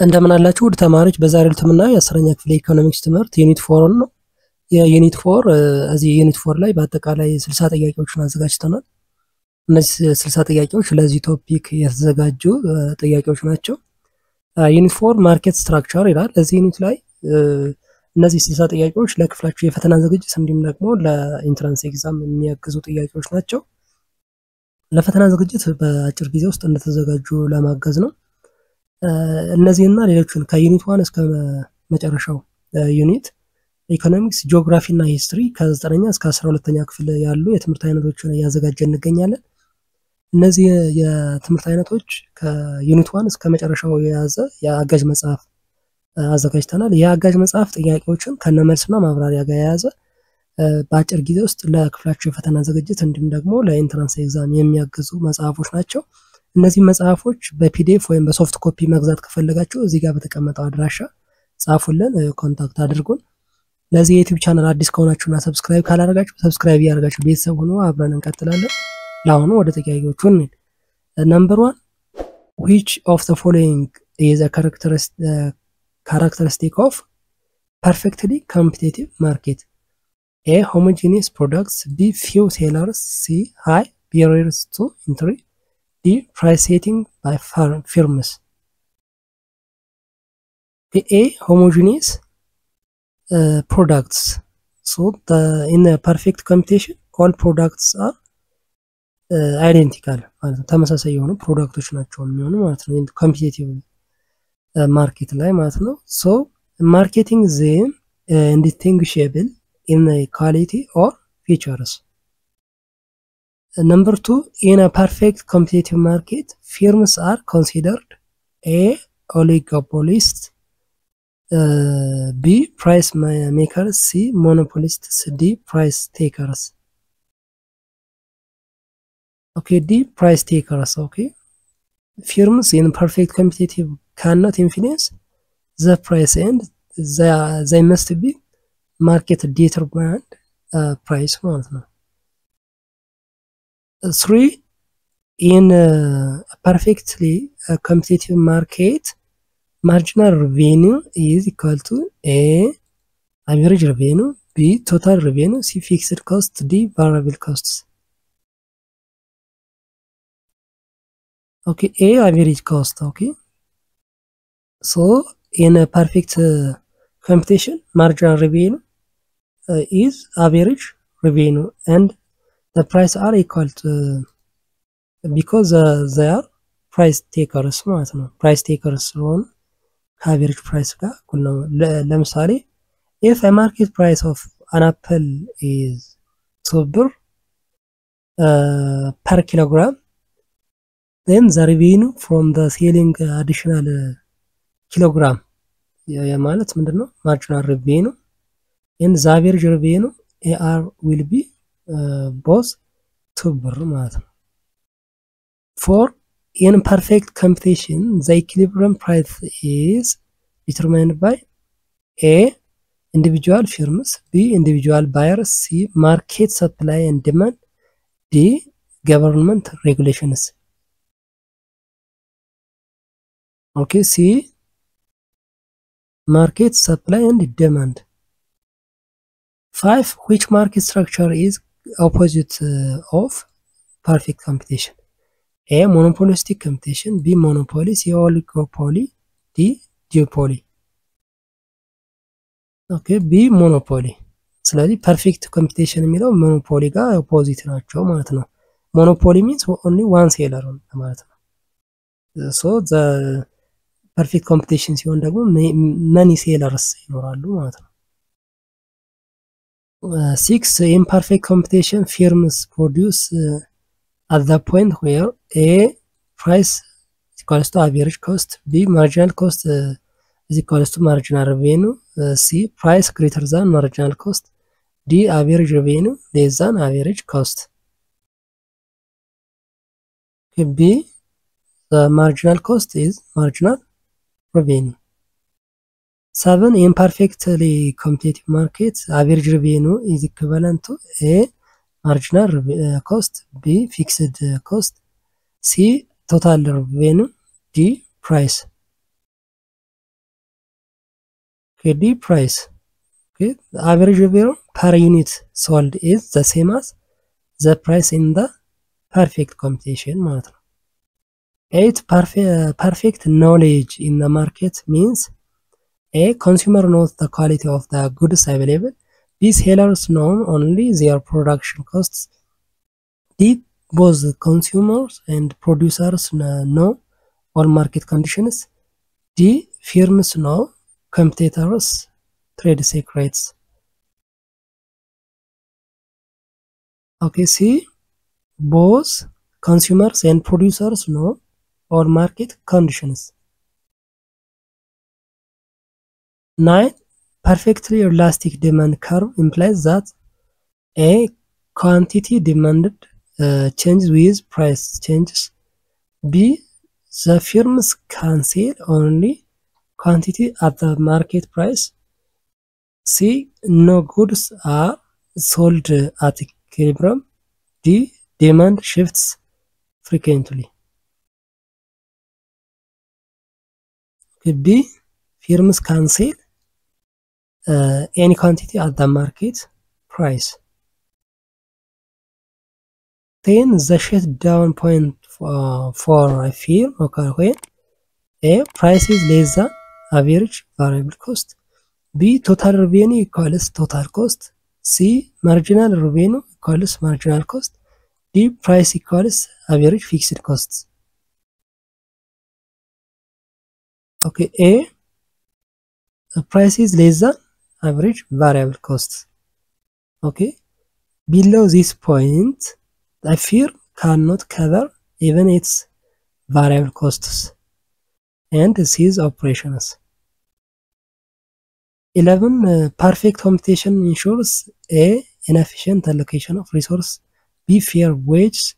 እንደምን አላችሁ ውድ ተማሪዎች በዛሬው ትምህርት የ10ኛ ክፍል ኢኮኖሚክስ ትምህርት ዩኒት 4 ነው። የዩኒት 4 እዚህ ዩኒት 4 ላይ በአጠቃላይ 60 ጥያቄዎችን አዘጋጅተናል። እነዚህ 60 ጥያቄዎች ለዚህ ቶፒክ የተዘጋጁ ጥያቄዎች ናቸው። ዩኒት 4 ማርኬት ስትራክቸር ይላል። ለዚህ ዩኒት ላይ እነዚህ 60 ጥያቄዎች ለክፍላችሁ የፈተና ዝግጅት እንዲሁም ደግሞ ለኢንትራንስ ኤግዛም የሚያግዙ ጥያቄዎች ናቸው። ለፈተና ዝግጅት በአጭር ጊዜ ውስጥ እንደተዘጋጁ ለማገዝ ነው። እነዚህና ሌሎችን ከዩኒት 1 እስከ መጨረሻው ዩኒት ኢኮኖሚክስ፣ ጂኦግራፊ እና ሂስትሪ ከ9ኛ እስከ 12ኛ ክፍል ያሉ የትምህርት አይነቶችን ያዘጋጀን እንገኛለን። እነዚህ የትምህርት አይነቶች ከዩኒት 1 እስከ መጨረሻው የያዘ የአጋዥ መጽሐፍ አዘጋጅተናል። የአጋዥ መጽሐፍ ጥያቄዎችን ከነመልስና ማብራሪያ ጋር የያዘ በአጭር ጊዜ ውስጥ ለክፍላችሁ የፈተና ዝግጅት እንዲሁም ደግሞ ለኢንትራንስ ኤግዛም የሚያግዙ መጽሐፎች ናቸው። እነዚህ መጽሐፎች በፒዲኤፍ ወይም በሶፍት ኮፒ መግዛት ከፈለጋችሁ እዚህ ጋር በተቀመጠው አድራሻ ጻፉልን፣ ኮንታክት አድርጉን። ለዚህ የዩቲዩብ ቻናል አዲስ ከሆናችሁና ሰብስክራይብ ካላደረጋችሁ ሰብስክራይብ ያደርጋችሁ ቤተሰብ ሆኖ አብረን እንቀጥላለን። ለአሁኑ ወደ ጥያቄዎቹ እንሂድ። ነምበር 1 which of the following is a characteristic of perfectly competitive market? A. Homogeneous products. B. Few sellers. C. High barriers to entry. D. Price setting by firms. A. Homogeneous products. So in a perfect competition all products are identical. ተመሳሳይ የሆኑ ፕሮዳክቶች ናቸው የሚሆኑ ማለት ነው ኮምፒቲቲቭ ማርኬት ላይ ማለት ነው። so marketing them indistinguishable in quality or features. Number 2, in a perfect competitive market, firms are considered A. oligopolists, B. price makers, C. monopolists, D. price takers. Okay, D. price takers. Okay, firms in perfect competitive cannot influence the price and they must be market determined price ማለት ነው። 3, in a perfectly competitive market marginal revenue is equal to A. average revenue, B. total revenue, C. fixed cost, D. variable costs. Okay, A. average cost. Okay, so in a perfect competition marginal revenue is average revenue and the price are equal to because they are price takers ማለት ነው። price takers ስለሆኑ ከአቨሬጅ ፕራይስ ጋር እኩል ነው። ለምሳሌ if a market price of an apple is 2 ብር per kilogram then the revenue from the selling additional kilogram ማለት ምንድነው marginal revenue and the average revenue AR will be both 2 ብር ማለት ነው። 4, in perfect competition the equilibrium price is determined by A. individual firms, B. individual buyers, C. market supply and demand, D. government regulations. Okay, C. market supply and demand. 5, which market structure is opposite of perfect competition? A. monopolistic competition, B. monopoly, C. oligopoly, D. duopoly. Okay, B. monopoly. ስለዚህ perfect competition የሚለው monopoly ጋር opposite ናቸው ማለት ነው። monopoly means only one seller ማለት ነው። so the perfect competition ሲሆን ደግሞ many sellers ይኖራሉ ማለት ነው። 6, in perfect competition firms produce at the point where A. price is equal to average cost, B. marginal cost is equal to marginal revenue, C. price greater than marginal cost, D. average revenue less than average cost. Okay, B. the marginal cost is marginal revenue. 7, in perfectly competitive market average revenue is equivalent to A. marginal cost, B. fixed cost, C. total revenue, D. price. Okay, D price. Okay, the average revenue per unit sold is the same as the price in the perfect computation ማለት ነው። 8 perfect knowledge in the market means A. Consumer knows the quality of the goods available. B. Sellers know only their production costs. D. Both consumers and producers know all market conditions. D. Firms know competitors' trade secrets. Okay, C. Both consumers and producers know all market conditions. 9. Perfectly elastic demand curve implies that A. Quantity demanded changes with price changes. B. The firms can sell only quantity at the market price. C. No goods are sold at equilibrium. D. Demand shifts frequently. B. Firms can sell any quantity at the market price. Then the shutdown point for a firm occurs when A. Price is less than average variable cost. B. Total revenue equals total cost. C. Marginal revenue equals marginal cost. D. Price equals average fixed costs. Okay, A. The price is less than average variable cost. Okay, below this point, the firm cannot cover even its variable costs and cease operations. 11. Perfect computation ensures A. Inefficient allocation of resource. B. Fair wages.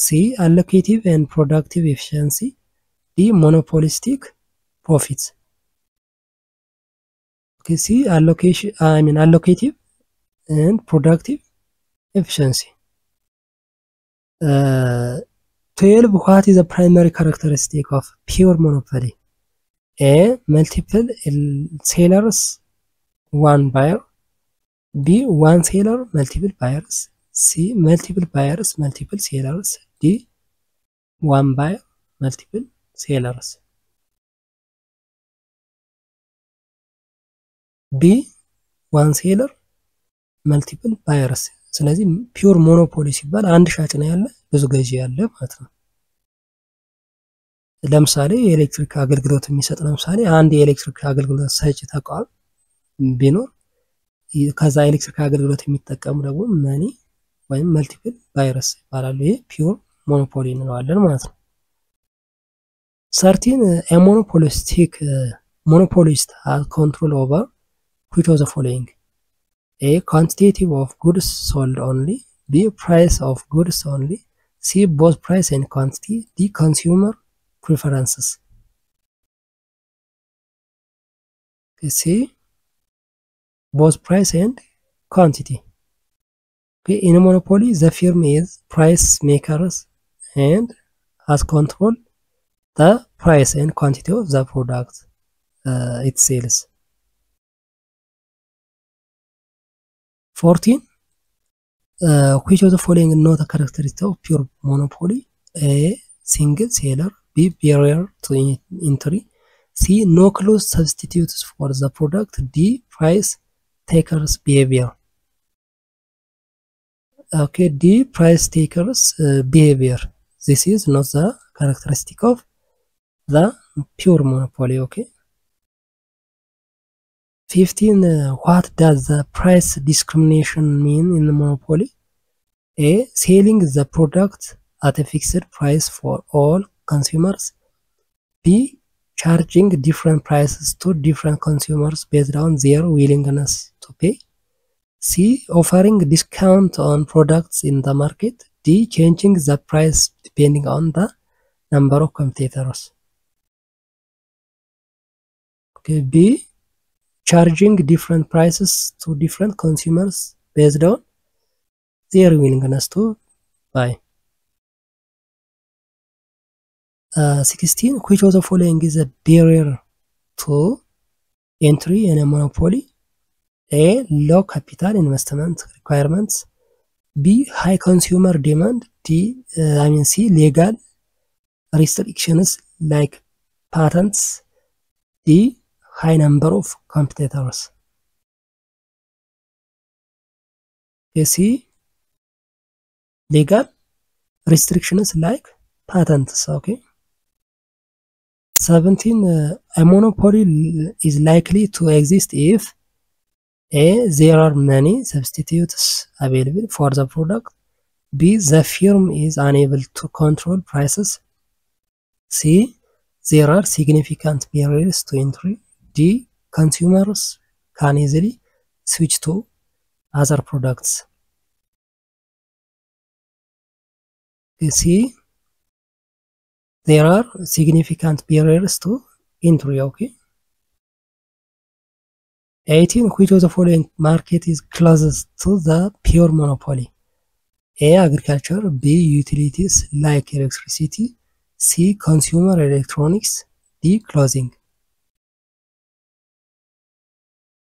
C. Allocative and productive efficiency. D. Monopolistic profits. Okay, C. Allocative and productive efficiency. 12. What is the primary characteristic of pure monopoly? A. Multiple sellers, one buyer. B. One seller, multiple buyers. C. Multiple buyers, multiple sellers. D. One buyer, multiple sellers. B. One seller, multiple buyers. ስለዚህ ፒውር ሞኖፖሊ ሲባል አንድ ሻጭ ነው ያለ ብዙ ገዢ ያለ ማለት ነው። ለምሳሌ የኤሌክትሪክ አገልግሎት የሚሰጥ ለምሳሌ አንድ የኤሌክትሪክ አገልግሎት ሰጪ ተቋም ቢኖር ከዛ ኤሌክትሪክ አገልግሎት የሚጠቀሙ ደግሞ መኒ ወይም መልቲፕል ባየርስ ይባላሉ። ይሄ ፒውር ሞኖፖሊ እንለዋለን ማለት ነው። 13. A monopolist has control over which of the following? A. Quantity of goods sold only. B. Price of goods only. C. Both price and quantity. D. Consumer preferences. C. Both price and quantity. Okay, in a monopoly, the firm is price makers and has control the price and quantity of the product it sells. 14. Which of the following is not a characteristic of pure monopoly? A. Single seller. B. Barrier to entry. C. No close substitutes for the product. D. Price takers behavior. Okay, D. Price takers behavior. This is not the characteristic of the pure monopoly. Okay. 15. What does the price discrimination mean in the monopoly? A. Selling the product at a fixed price for all consumers. B. Charging different prices to different consumers based on their willingness to pay. C. Offering discount on products in the market. D. Changing the price depending on the number of competitors. Okay, B. Charging different prices to different consumers based on their willingness to buy. 16. Which of the following is a barrier to entry in a monopoly. A. Low capital investment requirements. B. High consumer demand. C. Legal restrictions like patents. D. High number of competitors. C. Legal restrictions like patents. Okay. 17. A monopoly is likely to exist if A. There are many substitutes available for the product. B. The firm is unable to control prices. C. There are significant barriers to entry. D. Consumers can easily switch to other products. C. There are significant barriers to entry. Okay. 18. Which of the following market is closest to the pure monopoly? A. Agriculture. B. Utilities like electricity. C. Consumer electronics. D. Clothing.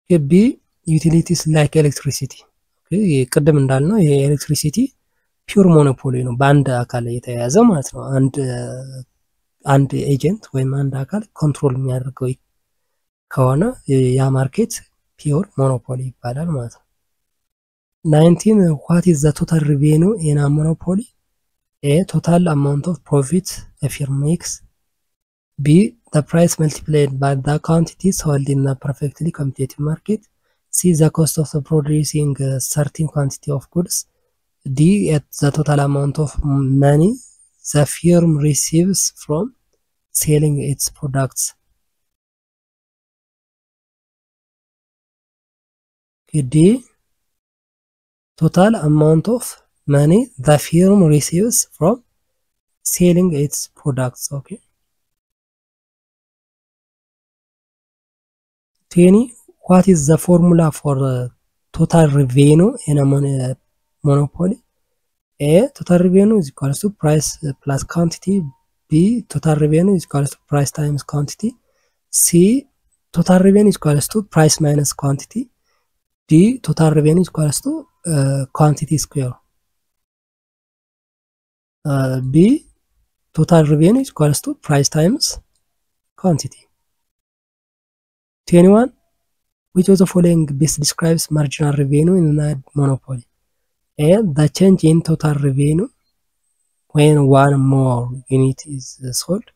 B. Utilities like electricity. ቅድም እንዳልነው የኤሌክትሪሲቲ ፒውር ሞኖፖሊ ነው፣ በአንድ አካል የተያያዘ ማለት ነው። አንድ ኤጀንት ወይም አንድ አካል ኮንትሮል የሚያደርገው ከሆነ ያ ማርኬት ፒውር ሞኖፖሊ ይባላል ማለት ነው። 19. What is the total revenue in a monopoly? A. Total amount of profit a firm makes. B. The price multiplied by the quantity sold in a perfectly competitive market. C. The cost of producing a certain quantity of goods. D. The total amount of money the firm receives from selling its products. D. Total amount of money the firm receives from selling its products. Okay. 20. What is the formula for total revenue in a monopoly? A. Total revenue is equals to price plus quantity. B. Total revenue is equals to price times quantity. C. Total revenue is equals to price minus quantity. D. Total revenue is equals to quantity square. B. Total revenue is equals to price times quantity. 21. Which of the following best describes marginal revenue in a monopoly? A. The change in total revenue when one more unit is sold.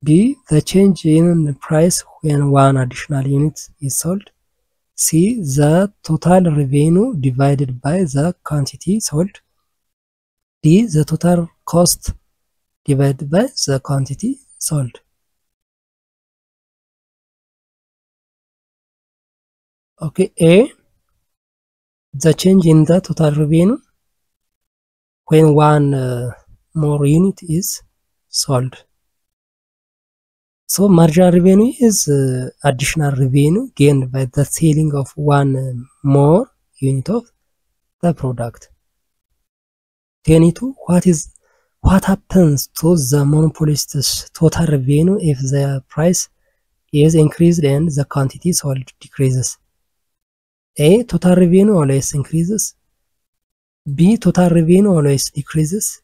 B. The change in price when one additional unit is sold. C. The total revenue divided by the quantity sold. D. The total cost divided by the quantity sold. Okay. A. The change in the total revenue when one more unit is sold. So marginal revenue is additional revenue gained by the selling of one more unit of the product. 22. What happens to the monopolist's total revenue if the price is increased and the quantity sold decreases? A. Total revenue always increases. B. Total revenue always decreases.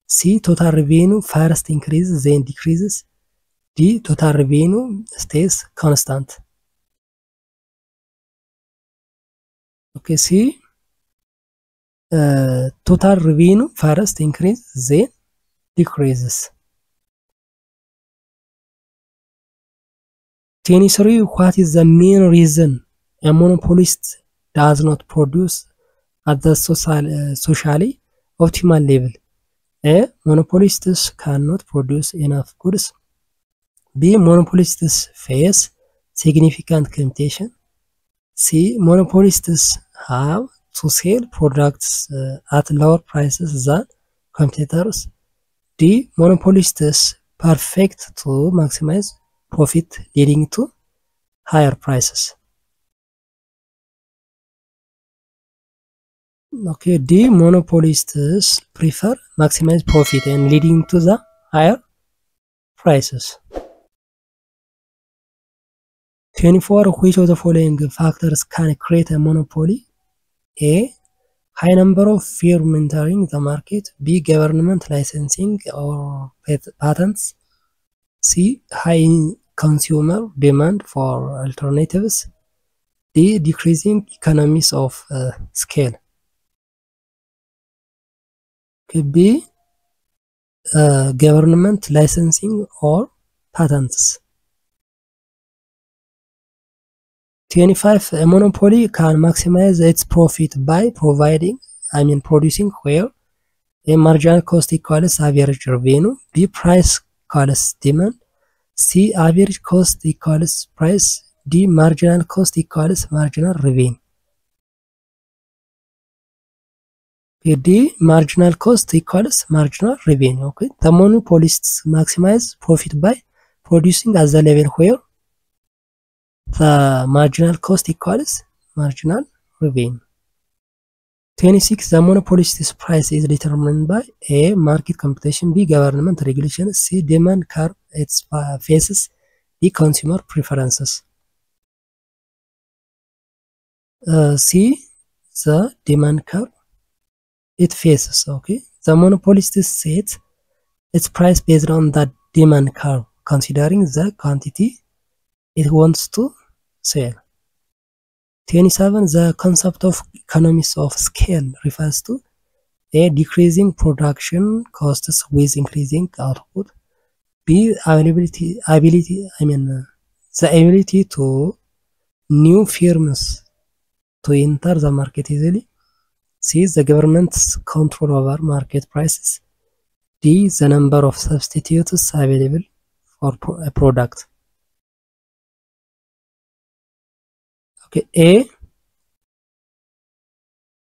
C. Total revenue first increases then decreases. D. Total revenue stays constant. Okay, C. Total revenue first increases then decreases. 23. What is the main reason a monopolist does not produce at the socially optimal level? A. Monopolists cannot produce enough goods. B. Monopolists face significant competition. C. Monopolists have to sell products at lower prices than competitors. D. Monopolists perfect to maximize profit leading to higher prices. Okay, D. Monopolists prefer maximize profit and leading to the higher prices. 24 which of the following factors can create a monopoly? A. High number of firms entering the market. B. Government licensing or patents. C. High consumer demand for alternatives. D. Decreasing economies of scale. Could be government licensing or patents. 25. A monopoly can maximize its profit by producing where A. Marginal cost equals average revenue. B. Price equals demand. C. Average cost equals price. D. Marginal cost equals marginal revenue. D. Marginal cost equals marginal revenue. Okay. The monopolists maximize profit by producing at the level where the marginal cost equals marginal revenue. 26. The monopolist's price is determined by A. Market competition. B. Government regulation. C. Demand curve it faces. D. Consumer preferences. C. The demand curve it faces. Okay. The monopolist sets its price based on the demand curve, considering the quantity it wants to sell. 27. The concept of economies of scale refers to A. Decreasing production costs with increasing output. B. The ability to new firms to enter the market easily. C. The government's control over market prices. D. The number of substitutes available for a product. Okay. A.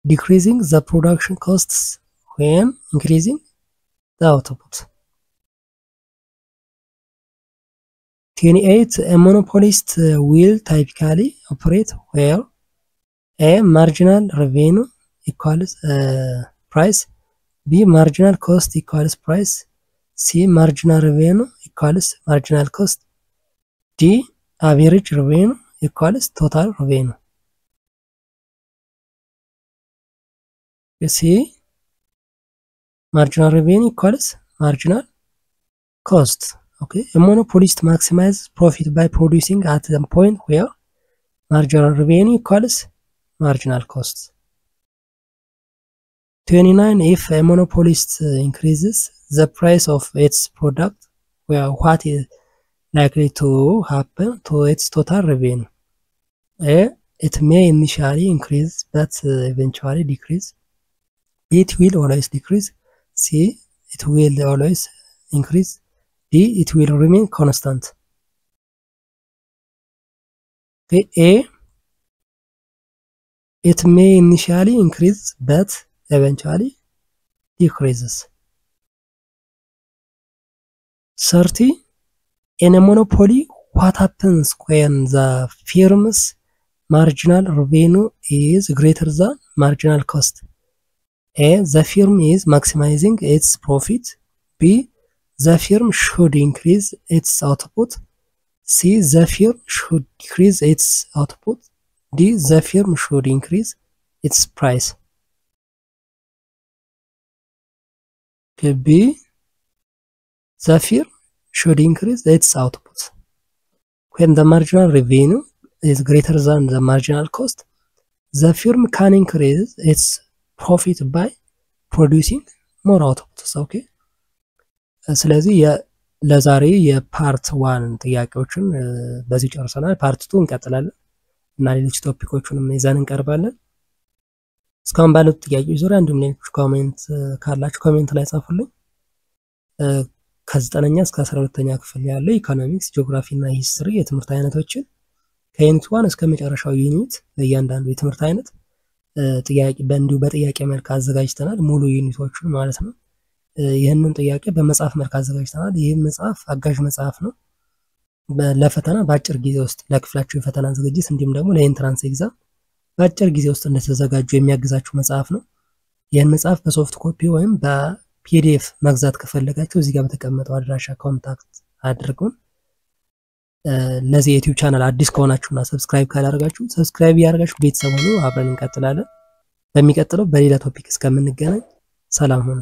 Decreasing the production costs when increasing the output. 28. A monopolist will typically operate where A. Marginal revenue equals price. B. Marginal cost equals price. C. Marginal revenue equals marginal cost. D. Average revenue equals total revenue. You see, marginal revenue equals marginal cost. Okay, a monopolist maximizes profit by producing at the point where marginal revenue equals marginal cost. 29. If a monopolist increases the price of its product, well, what is likely to happen to its total revenue? A. It may initially increase but eventually decrease. B. It will always decrease. C. It will always increase. D. It will remain constant. Okay. A. It may initially increase but eventually decreases. 30. In a monopoly, what happens when the firm's marginal revenue is greater than marginal cost? A. The firm is maximizing its profit. B. The firm should increase its output. C. The firm should decrease its output. D. The firm should increase its price. B. The firm should increase its output. When the marginal revenue is greater than the marginal cost, the firm can increase its profit by producing more output. Okay. ስለዚህ ለዛሬ የፓርት 1 ጥያቄዎችን በዚህ ጨርሰናል። ፓርት 2 እንቀጥላለን እና ሌሎች ቶፒኮቹንም ይዘን እንቀርባለን። እስካሁን ባሉት ጥያቄዎች ዙሪያ እንዲሁም ሌሎች ኮሜንት ካላችሁ ኮሜንት ላይ ጻፉልኝ። ከ9ኛ እስከ 12ኛ ክፍል ያለው ኢኮኖሚክስ፣ ጂኦግራፊ እና ሂስትሪ የትምህርት አይነቶችን ከዩኒት 1 እስከ መጨረሻው ዩኒት በእያንዳንዱ የትምህርት አይነት ጥያቄ በጥያቄ መልክ አዘጋጅተናል፣ ሙሉ ዩኒቶቹን ማለት ነው። ይህንን ጥያቄ በመጽሐፍ መልክ አዘጋጅተናል። ይህ መጽሐፍ አጋዥ መጽሐፍ ነው። ለፈተና በአጭር ጊዜ ውስጥ ለክፍላችሁ የፈተና ዝግጅት እንዲሁም ደግሞ ለኢንትራንስ ኤግዛም በአጭር ጊዜ ውስጥ እንድትዘጋጁ የሚያግዛችሁ መጽሐፍ ነው። ይህን መጽሐፍ በሶፍት ኮፒ ወይም በፒዲኤፍ መግዛት ከፈለጋችሁ እዚህ ጋር በተቀመጠው አድራሻ ኮንታክት አድርጉን። ለዚህ ዩቲዩብ ቻናል አዲስ ከሆናችሁና ሰብስክራይብ ካላደረጋችሁ ሰብስክራይብ ያደርጋችሁ ቤተሰብ ሁኑ። አብረን እንቀጥላለን። በሚቀጥለው በሌላ ቶፒክ እስከምንገናኝ ሰላም ሁኑ።